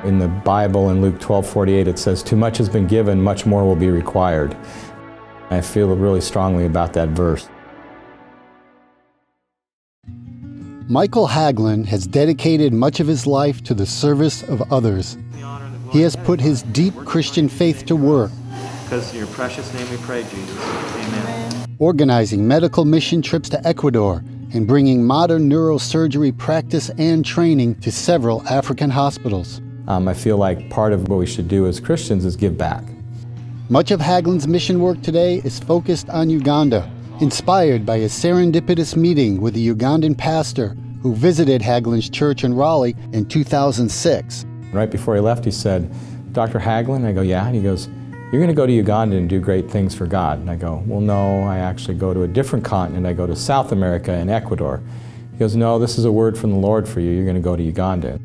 In the Bible, in Luke 12:48, it says, "Too much has been given, much more will be required." I feel really strongly about that verse. Michael Haglund has dedicated much of his life to the service of others. He has put his deep Christian faith to work. Because in your precious name we pray, Jesus. Amen. Organizing medical mission trips to Ecuador and bringing modern neurosurgery practice and training to several African hospitals. I feel like part of what we should do as Christians is give back. Much of Haglund's mission work today is focused on Uganda, inspired by a serendipitous meeting with a Ugandan pastor who visited Haglund's church in Raleigh in 2006. Right before he left, he said, "Dr. Haglund?" I go, "Yeah." And he goes, "You're going to go to Uganda and do great things for God." And I go, "Well, no, I actually go to a different continent. I go to South America and Ecuador." He goes, "No, this is a word from the Lord for you. You're going to go to Uganda."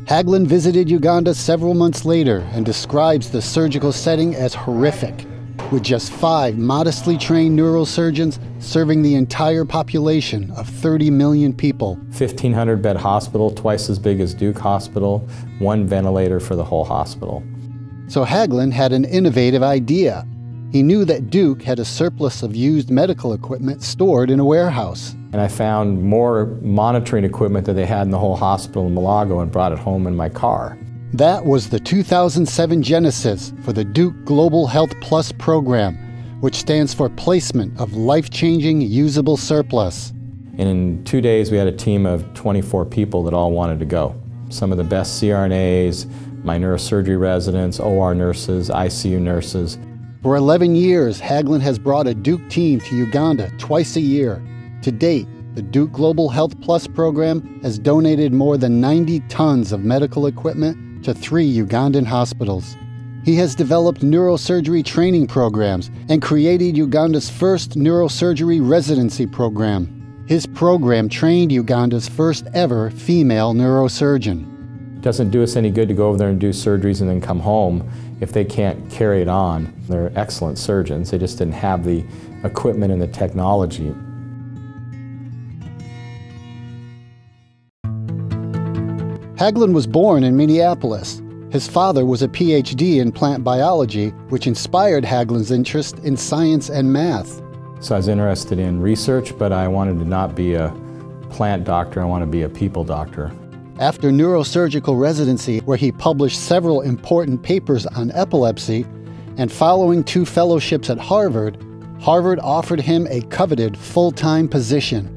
Haglund visited Uganda several months later and describes the surgical setting as horrific, with just 5 modestly trained neurosurgeons serving the entire population of 30 million people. 1,500-bed hospital, twice as big as Duke Hospital, 1 ventilator for the whole hospital. So Haglund had an innovative idea. He knew that Duke had a surplus of used medical equipment stored in a warehouse. And I found more monitoring equipment that they had in the whole hospital in Malago and brought it home in my car. That was the 2007 genesis for the Duke Global Health Plus program, which stands for Placement of Life-Changing Usable Surplus. And in 2 days, we had a team of 24 people that all wanted to go. Some of the best CRNAs, my neurosurgery residents, OR nurses, ICU nurses. For 11 years, Haglund has brought a Duke team to Uganda twice a year. To date, the Duke Global Health Plus program has donated more than 90 tons of medical equipment to 3 Ugandan hospitals. He has developed neurosurgery training programs and created Uganda's first neurosurgery residency program. His program trained Uganda's first ever female neurosurgeon. It doesn't do us any good to go over there and do surgeries and then come home if they can't carry it on. They're excellent surgeons, they just didn't have the equipment and the technology. Haglund was born in Minneapolis. His father was a PhD in plant biology, which inspired Haglund's interest in science and math. So I was interested in research, but I wanted to not be a plant doctor, I wanted to be a people doctor. After neurosurgical residency, where he published several important papers on epilepsy, and following 2 fellowships at Harvard, Harvard offered him a coveted full-time position.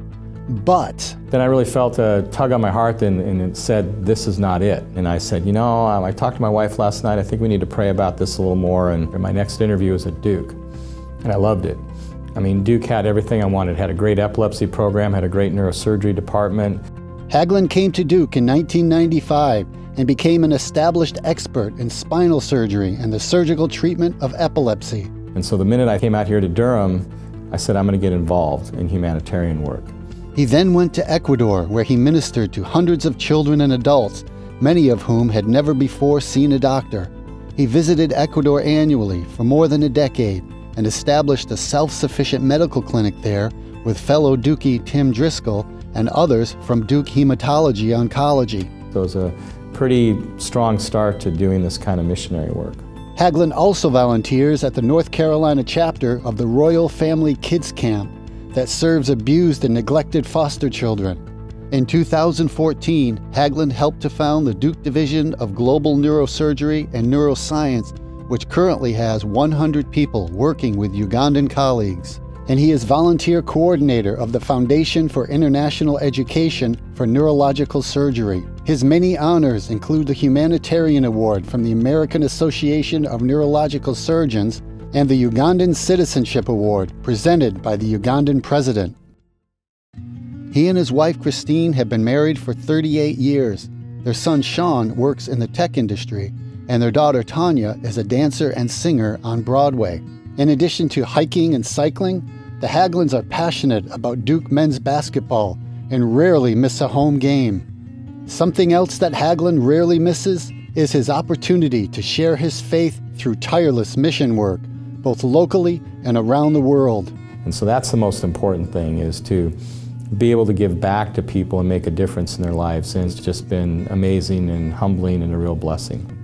But then I really felt a tug on my heart and it said, this is not it. And I said, you know, I talked to my wife last night, I think we need to pray about this a little more, and my next interview was at Duke. And I loved it. I mean, Duke had everything I wanted. Had a great epilepsy program, had a great neurosurgery department. Haglund came to Duke in 1995 and became an established expert in spinal surgery and the surgical treatment of epilepsy. And so the minute I came out here to Durham, I said, I'm going to get involved in humanitarian work. He then went to Ecuador, where he ministered to hundreds of children and adults, many of whom had never before seen a doctor. He visited Ecuador annually for more than a decade and established a self-sufficient medical clinic there with fellow Dukey Tim Driscoll and others from Duke Hematology Oncology. So it was a pretty strong start to doing this kind of missionary work. Haglund also volunteers at the North Carolina chapter of the Royal Family Kids Camp that serves abused and neglected foster children. In 2014, Haglund helped to found the Duke Division of Global Neurosurgery and Neuroscience, which currently has 100 people working with Ugandan colleagues. And he is volunteer coordinator of the Foundation for International Education for Neurological Surgery. His many honors include the Humanitarian Award from the American Association of Neurological Surgeons and the Ugandan Citizenship Award presented by the Ugandan president. He and his wife Christine have been married for 38 years. Their son Sean works in the tech industry, and their daughter Tanya is a dancer and singer on Broadway. In addition to hiking and cycling, the Haglunds are passionate about Duke men's basketball and rarely miss a home game. Something else that Haglund rarely misses is his opportunity to share his faith through tireless mission work, both locally and around the world. And so that's the most important thing, is to be able to give back to people and make a difference in their lives. And it's just been amazing and humbling and a real blessing.